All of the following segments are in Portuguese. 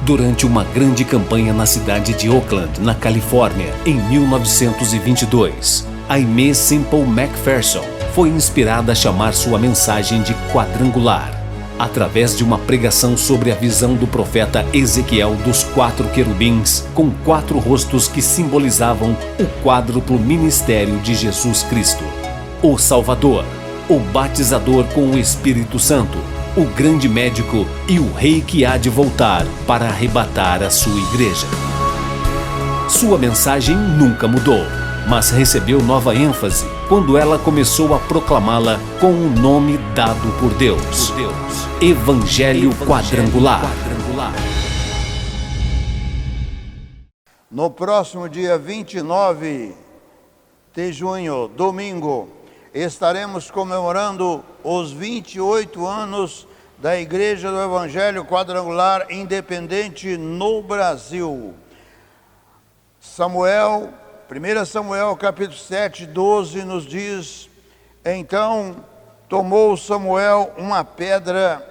Durante uma grande campanha na cidade de Oakland, na Califórnia, em 1922, Aimee Semple McPherson foi inspirada a chamar sua mensagem de quadrangular, através de uma pregação sobre a visão do profeta Ezequiel dos 4 querubins com 4 rostos que simbolizavam o quádruplo ministério de Jesus Cristo: o Salvador, o Batizador com o Espírito Santo, o grande médico e o rei que há de voltar para arrebatar a sua igreja. Sua mensagem nunca mudou, mas recebeu nova ênfase quando ela começou a proclamá-la com o nome dado por Deus: Evangelho Quadrangular. No próximo dia 29 de junho, domingo, estaremos comemorando os 28 anos da Igreja do Evangelho Quadrangular Independente no Brasil. 1 Samuel capítulo 7, 12 nos diz: então tomou Samuel uma pedra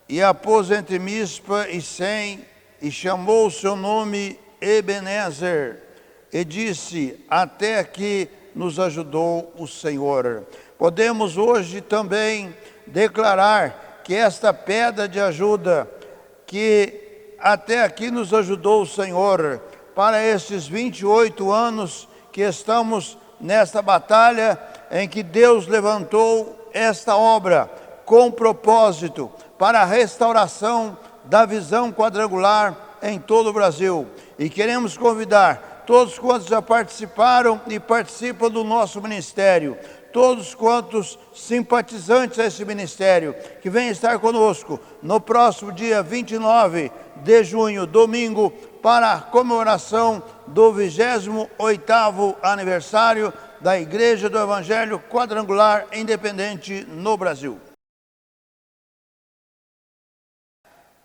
e a pôs entre Mispa e Sem, e chamou o seu nome Ebenezer, e disse: até aqui nos ajudou o Senhor. Podemos hoje também declarar que esta pedra de ajuda, que até aqui nos ajudou o Senhor, para esses 28 anos que estamos nesta batalha, em que Deus levantou esta obra com propósito para a restauração da visão quadrangular em todo o Brasil. E queremos convidar todos quantos já participaram e participam do nosso ministério, todos quantos simpatizantes a esse ministério, que venham estar conosco no próximo dia 29 de junho, domingo, para a comemoração do 28º aniversário da Igreja do Evangelho Quadrangular Independente no Brasil.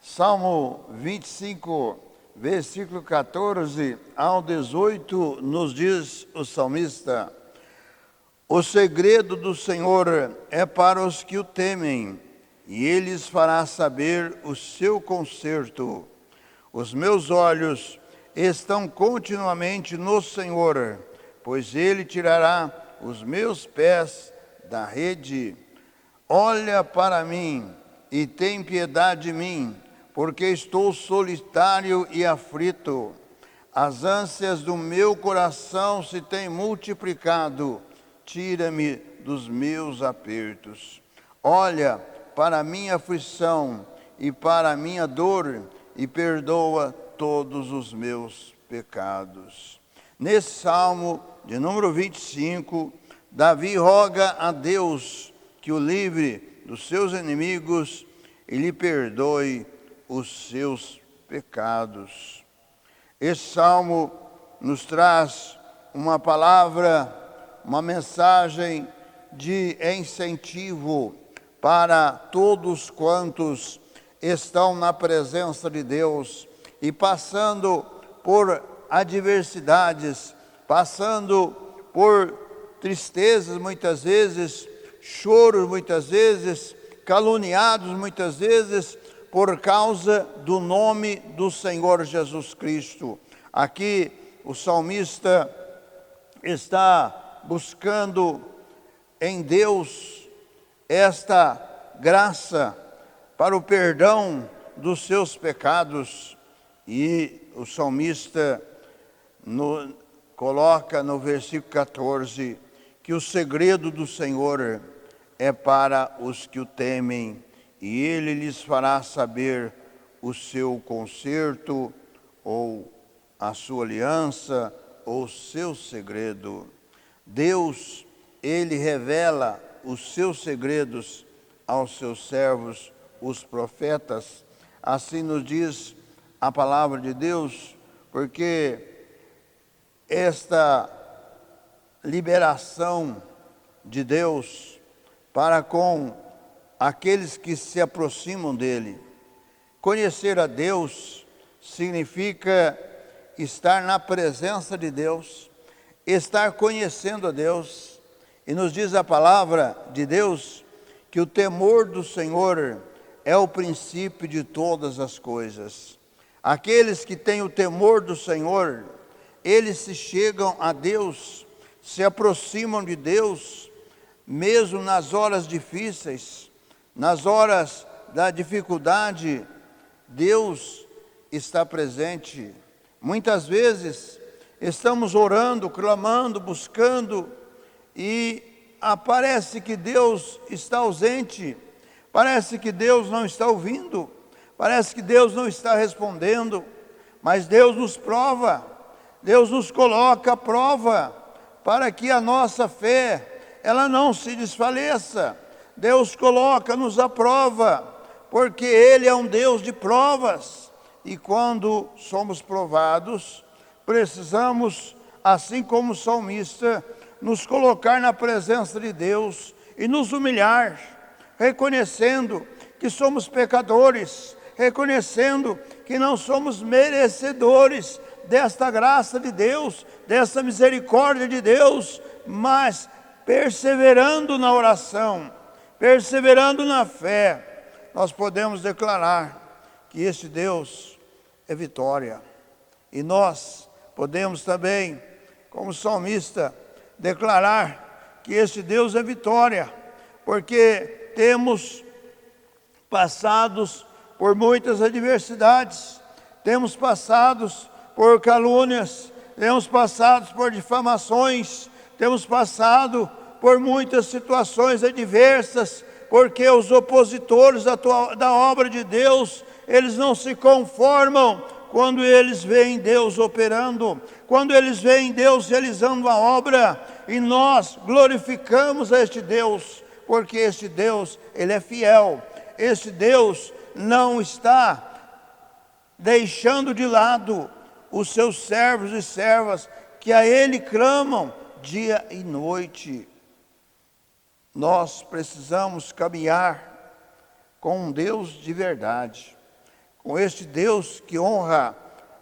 Salmo 25, versículo 14 ao 18, nos diz o salmista: o segredo do Senhor é para os que o temem, e Ele lhes fará saber o seu conserto. Os meus olhos estão continuamente no Senhor, pois Ele tirará os meus pés da rede. Olha para mim e tem piedade de mim, porque estou solitário e aflito. As ânsias do meu coração se têm multiplicado. Tira-me dos meus apertos. Olha para a minha aflição e para a minha dor, e perdoa todos os meus pecados. Nesse salmo de número 25, Davi roga a Deus que o livre dos seus inimigos e lhe perdoe os seus pecados. Esse salmo nos traz uma palavra, uma mensagem de incentivo para todos quantos estão na presença de Deus e passando por adversidades, passando por tristezas muitas vezes, choros muitas vezes, caluniados muitas vezes, por causa do nome do Senhor Jesus Cristo. Aqui o salmista está buscando em Deus esta graça para o perdão dos seus pecados. E o salmista coloca no versículo 14 que o segredo do Senhor é para os que o temem, e Ele lhes fará saber o seu conserto, ou a sua aliança, ou o seu segredo. Deus, Ele revela os seus segredos aos seus servos, os profetas. Assim nos diz a palavra de Deus, porque esta liberação de Deus para com aqueles que se aproximam dEle. Conhecer a Deus significa estar na presença de Deus, estar conhecendo a Deus. E nos diz a palavra de Deus que o temor do Senhor é o princípio de todas as coisas. Aqueles que têm o temor do Senhor, eles se chegam a Deus, se aproximam de Deus, mesmo nas horas difíceis, nas horas da dificuldade, Deus está presente. Muitas vezes estamos orando, clamando, buscando, e parece que Deus está ausente, parece que Deus não está ouvindo, parece que Deus não está respondendo, mas Deus nos prova, Deus nos coloca à prova, para que a nossa fé, ela não se desfaleça. Deus coloca-nos à prova, porque Ele é um Deus de provas, e quando somos provados, precisamos, assim como o salmista, nos colocar na presença de Deus e nos humilhar, reconhecendo que somos pecadores, reconhecendo que não somos merecedores desta graça de Deus, desta misericórdia de Deus, mas perseverando na oração, perseverando na fé, nós podemos declarar que este Deus é vitória. E nós podemos também, como salmista, declarar que este Deus é vitória, porque temos passados por muitas adversidades, temos passados por calúnias, temos passados por difamações, temos passado por muitas situações adversas, porque os opositores da obra de Deus, eles não se conformam quando eles veem Deus operando, quando eles veem Deus realizando a obra, e nós glorificamos a este Deus, porque este Deus, Ele é fiel, este Deus não está deixando de lado os seus servos e servas, que a Ele clamam dia e noite. Nós precisamos caminhar com um Deus de verdade, com este Deus que honra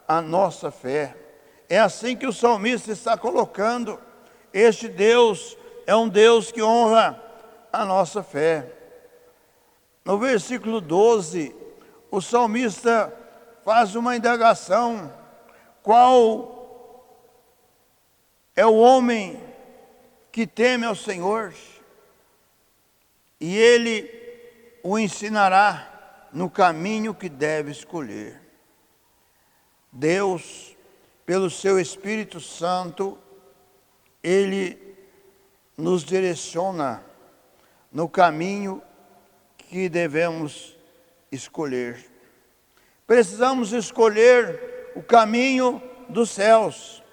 a nossa fé. É assim que o salmista está colocando. Este Deus é um Deus que honra a nossa fé. No versículo 12, o salmista faz uma indagação: qual é o homem que teme ao Senhor? E Ele o ensinará no caminho que deve escolher. Deus, pelo seu Espírito Santo, Ele nos direciona no caminho que devemos escolher. Precisamos escolher o caminho dos céus,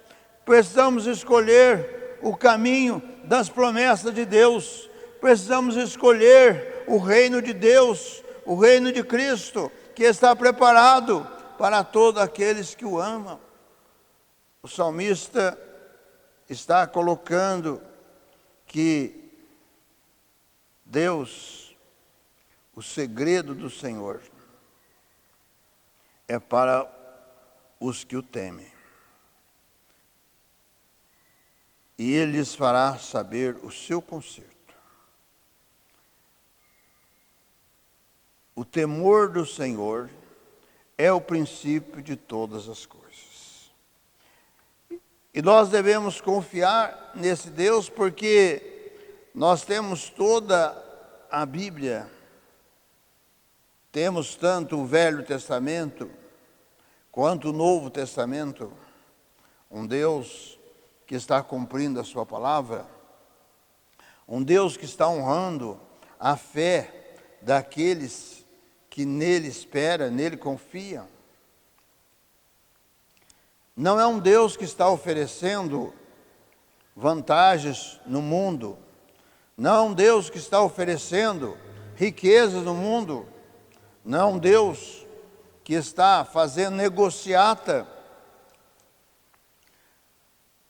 precisamos escolher o caminho das promessas de Deus, precisamos escolher o reino de Deus, o reino de Cristo, que está preparado para todos aqueles que o amam. O salmista está colocando que Deus, o segredo do Senhor, é para os que o temem. E Ele lhes fará saber o seu conserto. O temor do Senhor é o princípio de todas as coisas. E nós devemos confiar nesse Deus, porque nós temos toda a Bíblia, temos tanto o Velho Testamento quanto o Novo Testamento, um Deus que está cumprindo a sua palavra, um Deus que está honrando a fé daqueles que nele esperam, nele confiam. Não é um Deus que está oferecendo vantagens no mundo, não é um Deus que está oferecendo riquezas no mundo, não é um Deus que está fazendo negociata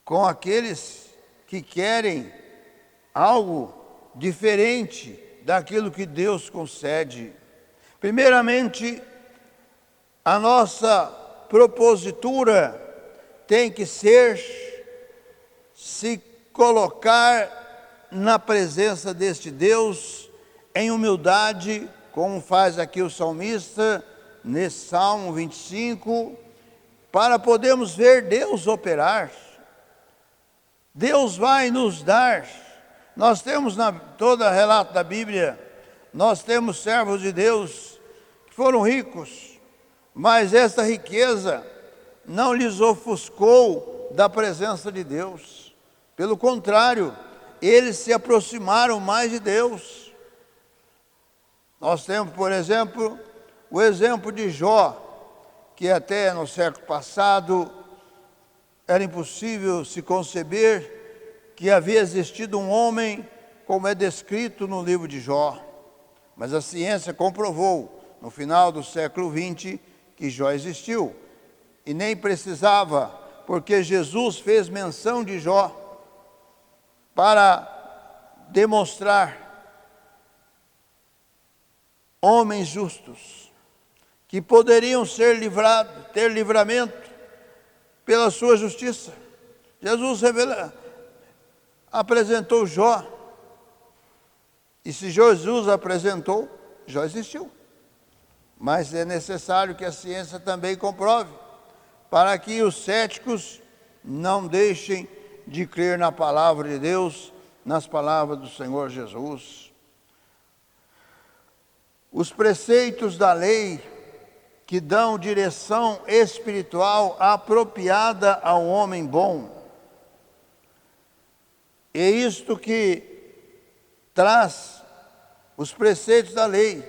com aqueles que querem algo diferente daquilo que Deus concede. Primeiramente, a nossa propositura tem que ser se colocar na presença deste Deus em humildade, como faz aqui o salmista, nesse Salmo 25, para podermos ver Deus operar. Deus vai nos dar. Nós temos todo relato da Bíblia, nós temos servos de Deus que foram ricos, mas essa riqueza não lhes ofuscou da presença de Deus. Pelo contrário, eles se aproximaram mais de Deus. Nós temos, por exemplo, o exemplo de Jó, que até no século passado era impossível se conceber que havia existido um homem como é descrito no livro de Jó. Mas a ciência comprovou, no final do século XX, que Jó existiu. E nem precisava, porque Jesus fez menção de Jó para demonstrar homens justos que poderiam ser livrados, ter livramento pela sua justiça. Jesus apresentou Jó, e se Jesus apresentou, Jó existiu. Mas é necessário que a ciência também comprove, para que os céticos não deixem de crer na palavra de Deus, nas palavras do Senhor Jesus. Os preceitos da lei que dão direção espiritual apropriada ao homem bom. É isto que traz os preceitos da lei.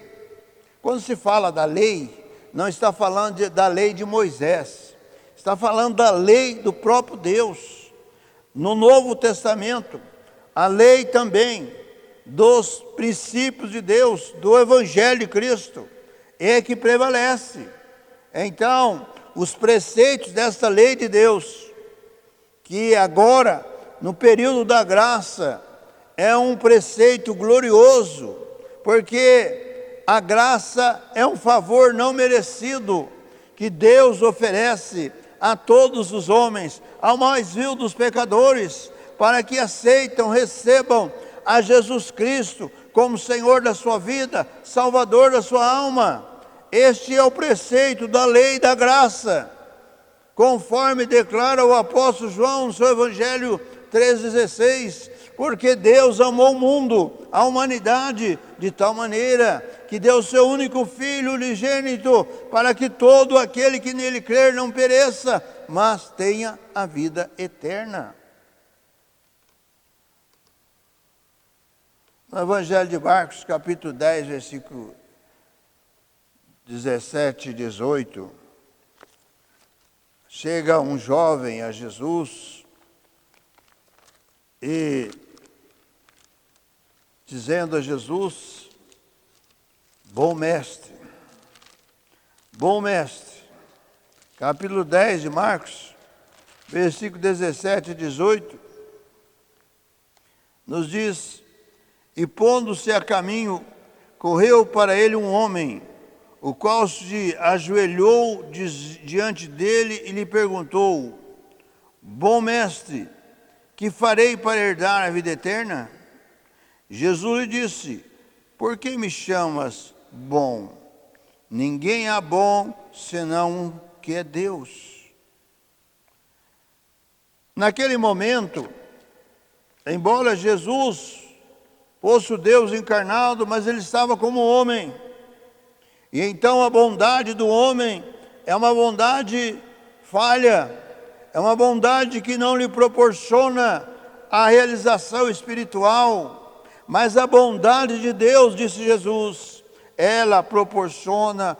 Quando se fala da lei, não está falando da lei de Moisés, está falando da lei do próprio Deus. No Novo Testamento, a lei também dos princípios de Deus, do Evangelho de Cristo, é que prevalece. Então, os preceitos desta lei de Deus, que agora, no período da graça, é um preceito glorioso, porque a graça é um favor não merecido que Deus oferece a todos os homens, ao mais vil dos pecadores, para que recebam a Jesus Cristo como Senhor da sua vida, Salvador da sua alma. Este é o preceito da lei da graça, conforme declara o apóstolo João no seu Evangelho 3,16, porque Deus amou o mundo, a humanidade, de tal maneira que deu seu único Filho unigênito, para que todo aquele que nele crer não pereça, mas tenha a vida eterna. No Evangelho de Marcos, capítulo 10, versículo 17 e 18, chega um jovem a Jesus e dizendo a Jesus: bom mestre, capítulo 10 de Marcos, versículo 17 e 18, nos diz: e pondo-se a caminho, correu para ele um homem, o qual se ajoelhou diante dele e lhe perguntou: bom mestre, que farei para herdar a vida eterna? Jesus lhe disse: por que me chamas bom? Ninguém há bom senão um que é Deus. Naquele momento, embora Jesus fosse o Deus encarnado, mas ele estava como homem. E então a bondade do homem é uma bondade falha, é uma bondade que não lhe proporciona a realização espiritual, mas a bondade de Deus, disse Jesus, ela proporciona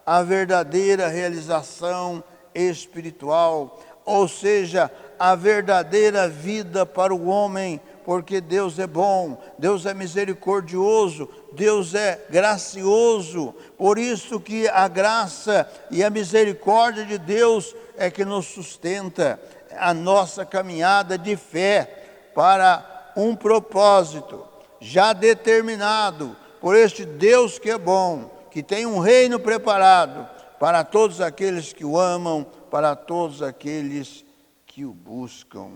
a verdadeira realização espiritual, ou seja, a verdadeira vida para o homem, porque Deus é bom, Deus é misericordioso, Deus é gracioso. Por isso que a graça e a misericórdia de Deus é que nos sustenta a nossa caminhada de fé para um propósito já determinado por este Deus que é bom, que tem um reino preparado para todos aqueles que o amam, para todos aqueles que o buscam.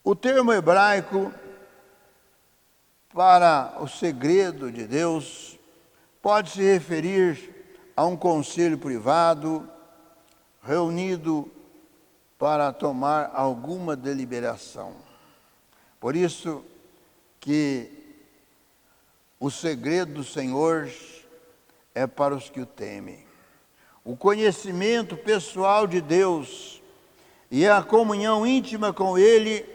O termo hebraico para o segredo de Deus pode se referir a um conselho privado reunido para tomar alguma deliberação. Por isso que o segredo do Senhor é para os que o temem. O conhecimento pessoal de Deus e a comunhão íntima com Ele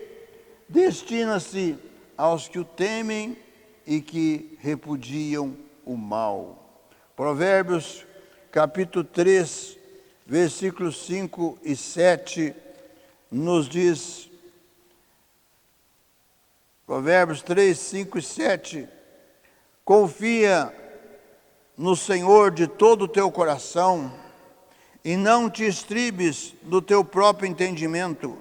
destina-se aos que o temem e que repudiam o mal. Provérbios capítulo 3, versículos 5 e 7 nos diz, Provérbios 3, 5 e 7, confia no Senhor de todo o teu coração e não te estribes no teu próprio entendimento.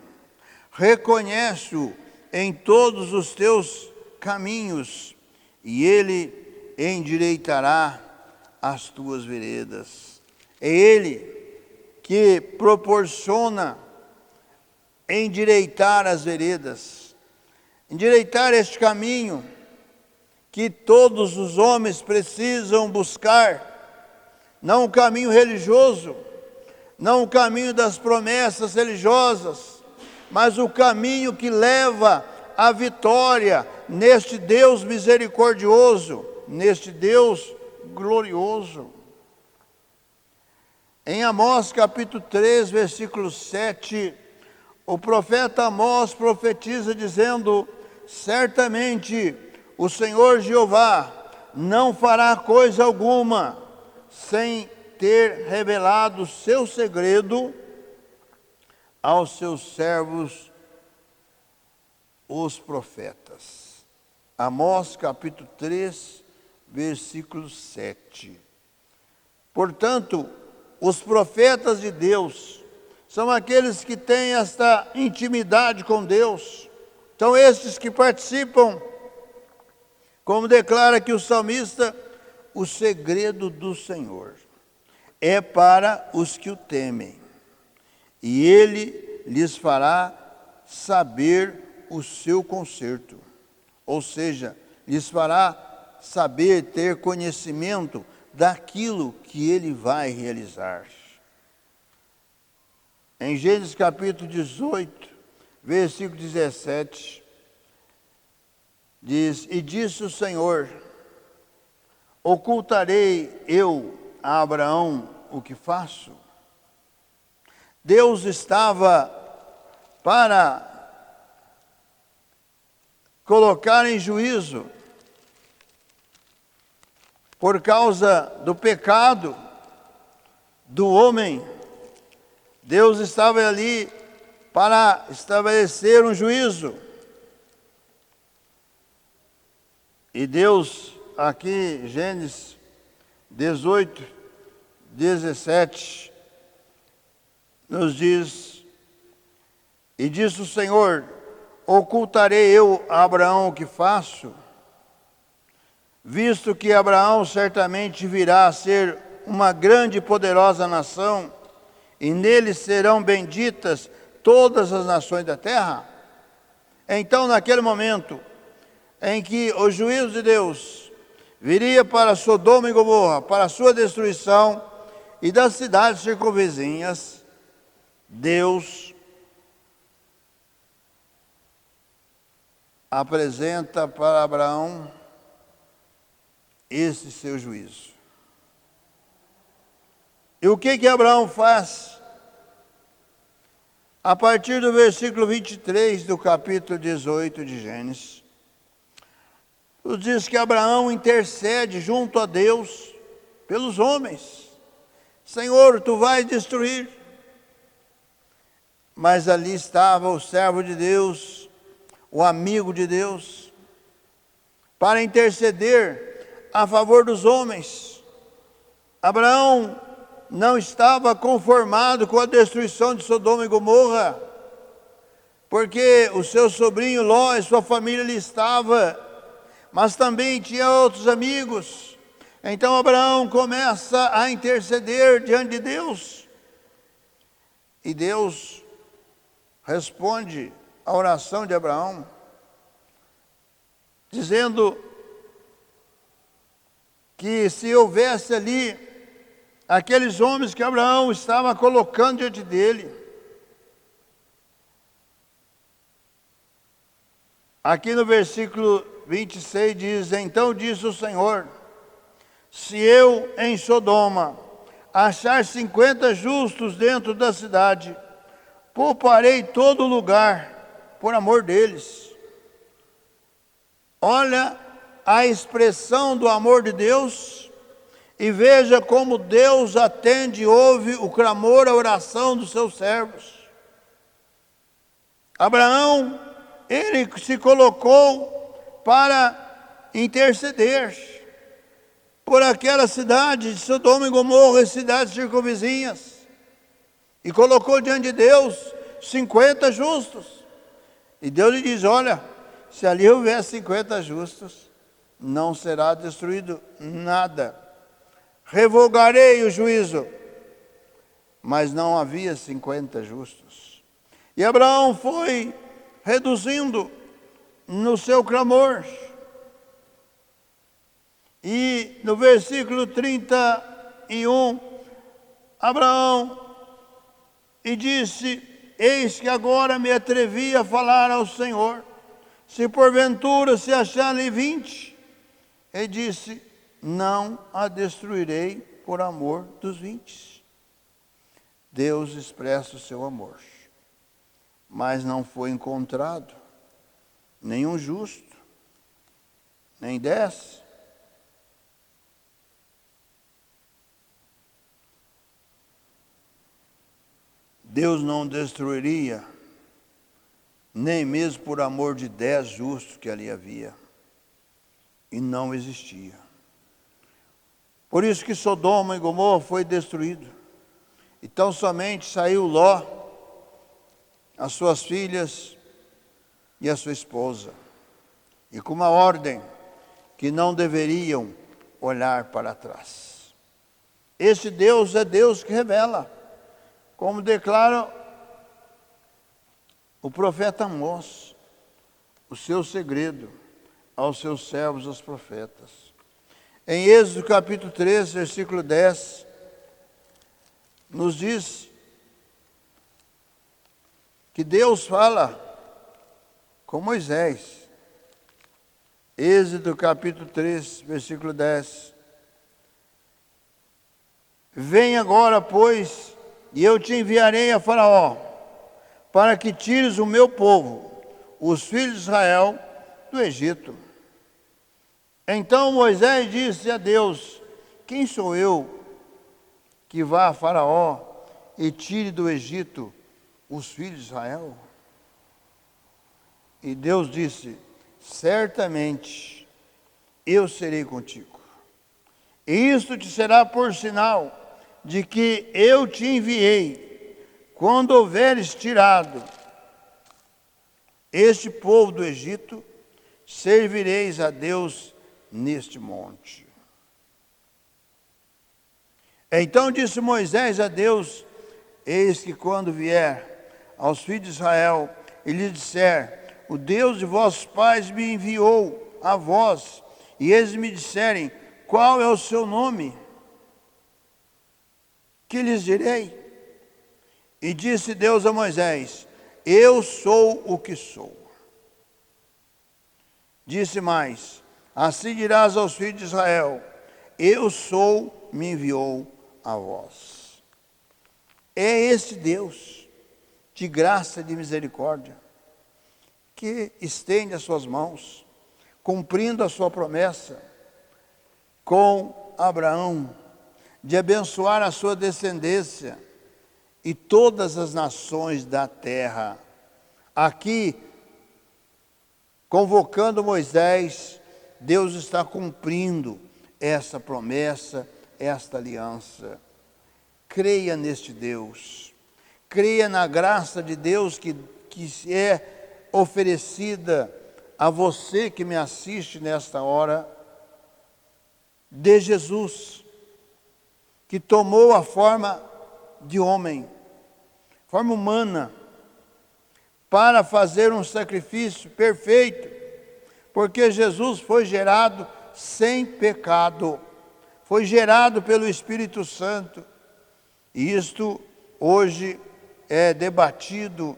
Reconhece-o em todos os teus caminhos e Ele endireitará as tuas veredas. É Ele que proporciona endireitar as veredas, endireitar este caminho que todos os homens precisam buscar, não o caminho religioso, não o caminho das promessas religiosas, mas o caminho que leva à vitória neste Deus misericordioso, neste Deus glorioso. Em Amós capítulo 3, versículo 7, o profeta Amós profetiza dizendo: certamente o Senhor Jeová não fará coisa alguma sem ter revelado o seu segredo aos seus servos, os profetas. Amós capítulo 3, versículo 7. Portanto, os profetas de Deus são aqueles que têm esta intimidade com Deus. Então, estes que participam, como declara aqui o salmista, o segredo do Senhor é para os que o temem, e Ele lhes fará saber o seu conserto, ou seja, lhes fará saber, ter conhecimento daquilo que Ele vai realizar. Em Gênesis capítulo 18, versículo 17, diz: e disse o Senhor: ocultarei eu a Abraão o que faço? Deus estava para colocar em juízo por causa do pecado do homem. Deus estava ali para estabelecer um juízo. E Deus, aqui, Gênesis 18, 17, nos diz: e disse o Senhor: ocultarei eu a Abraão o que faço, visto que Abraão certamente virá a ser uma grande e poderosa nação, e nele serão benditas todas as nações da terra. Então, naquele momento em que o juízo de Deus viria para Sodoma e Gomorra, para a sua destruição, e das cidades circunvizinhas, Deus apresenta para Abraão esse seu juízo. E o que Abraão faz? A partir do versículo 23 do capítulo 18 de Gênesis, diz que Abraão intercede junto a Deus pelos homens. Senhor, tu vais destruir. Mas ali estava o servo de Deus, o amigo de Deus, para interceder a favor dos homens. Abraão não estava conformado com a destruição de Sodoma e Gomorra, porque o seu sobrinho Ló e sua família ali estava, mas também tinha outros amigos. Então Abraão começa a interceder diante de Deus, e Deus responde a oração de Abraão, dizendo que se houvesse ali aqueles homens que Abraão estava colocando diante dele. Aqui no versículo 26 diz: então disse o Senhor, se eu em Sodoma achar 50 justos dentro da cidade, pouparei todo lugar por amor deles. Olha a expressão do amor de Deus e veja como Deus atende e ouve o clamor, a oração dos seus servos. Abraão, ele se colocou para interceder por aquela cidade de Sodoma e Gomorra e cidades circunvizinhas, e colocou diante de Deus 50 justos. E Deus lhe diz: olha, se ali houver 50 justos, não será destruído nada. Revogarei o juízo. Mas não havia 50 justos. E Abraão foi reduzindo no seu clamor. E no versículo 31, Abraão e disse: eis que agora me atrevi a falar ao Senhor, se porventura se acharem 20. Ele disse: não a destruirei por amor dos 20. Deus expressa o seu amor, mas não foi encontrado nenhum justo, nem 10. Deus não destruiria, nem mesmo por amor de 10 justos que ali havia, e não existia. Por isso que Sodoma e Gomorra foi destruído. Então somente saiu Ló, as suas filhas e a sua esposa, e com uma ordem que não deveriam olhar para trás. Esse Deus é Deus que revela, como declara o profeta Amós, o seu segredo aos seus servos, os profetas. Em Êxodo capítulo 3, versículo 10, nos diz que Deus fala com Moisés. Êxodo capítulo 3, versículo 10. Vem agora, pois, e eu te enviarei a Faraó, para que tires o meu povo, os filhos de Israel, do Egito. Então Moisés disse a Deus: quem sou eu que vá a Faraó e tire do Egito os filhos de Israel? E Deus disse: certamente eu serei contigo, e isto te será por sinal de que eu te enviei. Quando houveres tirado este povo do Egito, servireis a Deus neste monte. Então disse Moisés a Deus: eis que quando vier aos filhos de Israel e lhes disser: o Deus de vossos pais me enviou a vós, e eles me disserem: qual é o seu nome? Que lhes direi? E disse Deus a Moisés: eu sou o que sou. Disse mais: assim dirás aos filhos de Israel: eu sou, me enviou a vós. É esse Deus de graça e de misericórdia que estende as suas mãos, cumprindo a sua promessa com Abraão, de abençoar a sua descendência e todas as nações da terra. Aqui, convocando Moisés, Deus está cumprindo essa promessa, esta aliança. Creia neste Deus, creia na graça de Deus que é oferecida a você que me assiste nesta hora, de Jesus, que tomou a forma de homem, forma humana, para fazer um sacrifício perfeito, porque Jesus foi gerado sem pecado. foi gerado pelo Espírito Santo. E isto hoje é debatido,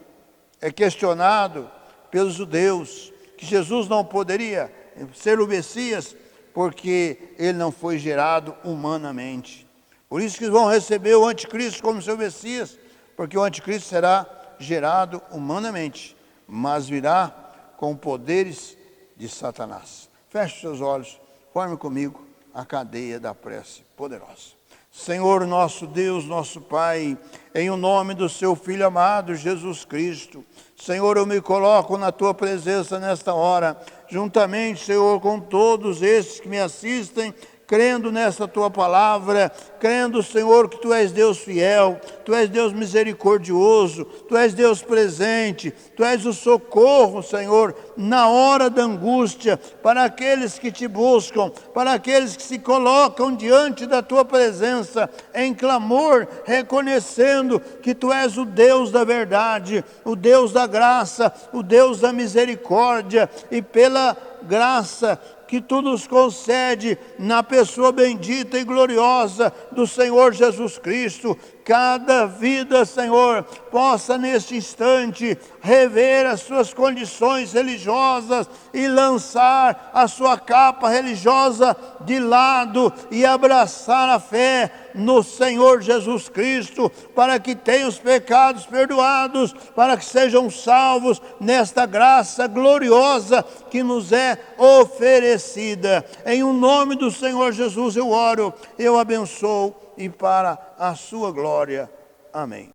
é questionado pelos judeus, que Jesus não poderia ser o Messias, porque ele não foi gerado humanamente. Por isso que vão receber o anticristo como seu Messias, porque o anticristo será gerado humanamente, mas virá com poderes de Satanás. Feche seus olhos, forme comigo a cadeia da prece poderosa. Senhor nosso Deus, nosso Pai, em o nome do seu Filho amado, Jesus Cristo, Senhor, eu me coloco na Tua presença nesta hora, juntamente, Senhor, com todos esses que me assistem, crendo nessa Tua palavra, crendo, Senhor, que Tu és Deus fiel, Tu és Deus misericordioso, Tu és Deus presente, Tu és o socorro, Senhor, na hora da angústia, para aqueles que Te buscam, para aqueles que se colocam diante da Tua presença, em clamor, reconhecendo que Tu és o Deus da verdade, o Deus da graça, o Deus da misericórdia, e pela graça que Tu nos concede na pessoa bendita e gloriosa do Senhor Jesus Cristo, cada vida, Senhor, possa neste instante rever as suas condições religiosas e lançar a sua capa religiosa de lado e abraçar a fé no Senhor Jesus Cristo, para que tenham os pecados perdoados, para que sejam salvos nesta graça gloriosa que nos é oferecida. Em o nome do Senhor Jesus eu oro, eu abençoo, e para a sua glória. Amém.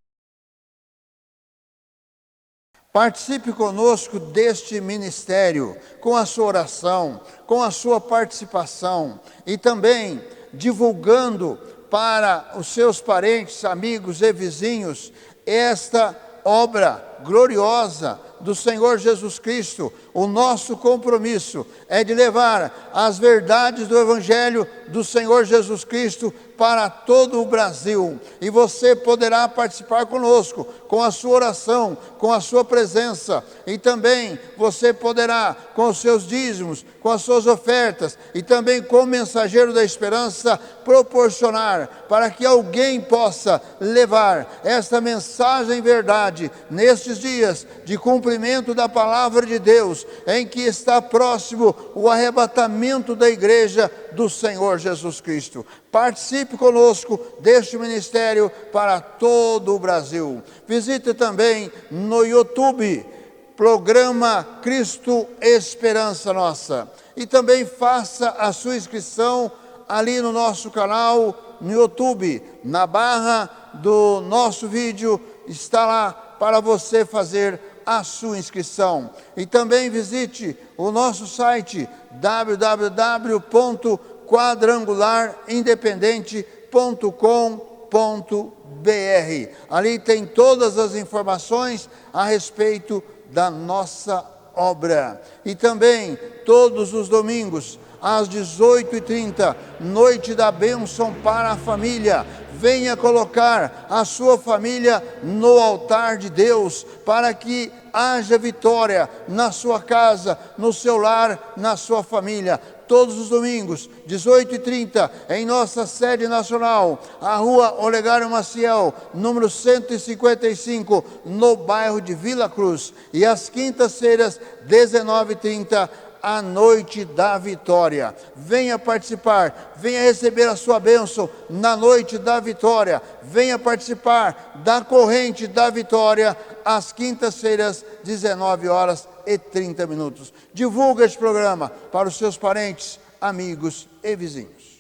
Participe conosco deste ministério, com a sua oração, com a sua participação, e também divulgando para os seus parentes, amigos e vizinhos esta obra gloriosa do Senhor Jesus Cristo. O nosso compromisso é de levar as verdades do Evangelho do Senhor Jesus Cristo para todo o Brasil, e você poderá participar conosco, com a sua oração, com a sua presença, e também você poderá, com os seus dízimos, com as suas ofertas, e também como mensageiro da esperança, proporcionar para que alguém possa levar esta mensagem verdade, nestes dias de cumprimento da palavra de Deus, em que está próximo o arrebatamento da igreja do Senhor Jesus Cristo. Participe conosco deste ministério para todo o Brasil. Visite também no YouTube, programa Cristo Esperança Nossa. E também faça a sua inscrição ali no nosso canal no YouTube. Na barra do nosso vídeo está lá para você fazer a sua inscrição. E também visite o nosso site www.quadrangularirindependente.com.br. Ali tem todas as informações a respeito da nossa obra. E também todos os domingos às 18h30, noite da bênção para a família. Venha colocar a sua família no altar de Deus, para que haja vitória na sua casa, no seu lar, na sua família. Todos os domingos, 18h30, em nossa sede nacional, a rua Olegário Maciel, número 155, no bairro de Vila Cruz. E às quintas-feiras, 19h30, a noite da vitória. Venha participar, venha receber a sua bênção na noite da vitória. Venha participar da corrente da vitória às quintas-feiras, 19h30. Divulgue este programa para os seus parentes, amigos e vizinhos.